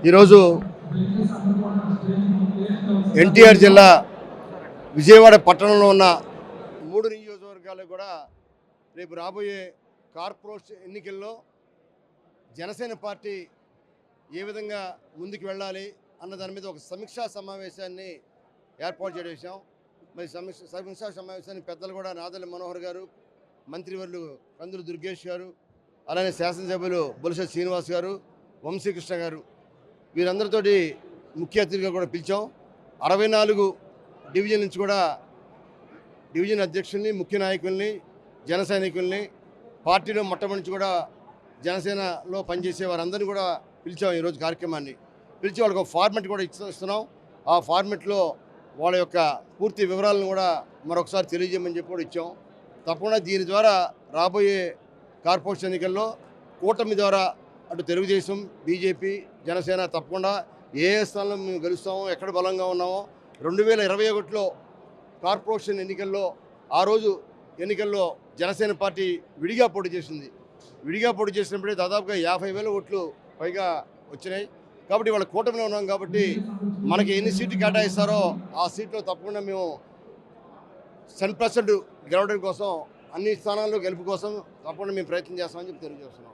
ఈరోజు ఎన్టీఆర్ జిల్లా విజయవాడ పట్టణంలో ఉన్న 3 నియోజకవర్గాలు కూడా రేపు రాబోయే కార్పొరేషన్ ఎన్నికల్లో జనసేన పార్టీ ఏ విధంగా ముందుకు వెళ్ళాలి అన్న దాని మీద ఒక సమీక్షా సమావేశాన్ని ఏర్పాటు చేసాం. మరి సమీక్షా సమావేశానికి పెద్దలు కూడా నాదెళ్ల మనోహర్ గారు, మంత్రివర్యులు కందులు దుర్గేష్ గారు, అలానే శాసనసభ్యులు బొలిశెట్టి శ్రీనివాస్ గారు, వంశీకృష్ణ గారు, వీరందరితోటి ముఖ్య అతిథిగా కూడా పిలిచాం. 64 డివిజన్ నుంచి కూడా డివిజన్ అధ్యక్షుల్ని, ముఖ్య నాయకుల్ని, జన సైనికుల్ని, పార్టీలో మొట్టమొదటి నుంచి కూడా జనసేనలో పనిచేసే వారందరినీ కూడా పిలిచాం. ఈరోజు కార్యక్రమాన్ని పిలిచి వాళ్ళకి ఒక ఫార్మెట్ కూడా ఇస్తున్నాం. ఆ ఫార్మెట్లో వాళ్ళ యొక్క పూర్తి వివరాలను కూడా మరొకసారి తెలియజేయమని చెప్పి కూడా ఇచ్చాం. తప్పకుండా దీని ద్వారా రాబోయే కార్పొరేషన్ ఎన్నికల్లో కూటమి ద్వారా అటు తెలుగుదేశం, బీజేపీ, జనసేన తప్పకుండా ఏ స్థానంలో మేము గెలుస్తామో, ఎక్కడ బలంగా ఉన్నామో 2021లో కార్పొరేషన్ ఎన్నికల్లో ఆ రోజు ఎన్నికల్లో జనసేన పార్టీ విడిగా పోటీ చేసింది. విడిగా పోటీ చేసినప్పుడే దాదాపుగా 50,000 ఓట్లు పైగా వచ్చినాయి. కాబట్టి వాళ్ళ కూటమిలో ఉన్నాం కాబట్టి మనకి ఎన్ని సీట్లు కేటాయిస్తారో ఆ సీట్లో తప్పకుండా మేము 100% గెలవడం కోసం, అన్ని స్థానాల్లో గెలుపు కోసం తప్పకుండా మేము ప్రయత్నం చేస్తామని చెప్పి తెలియజేస్తున్నాం.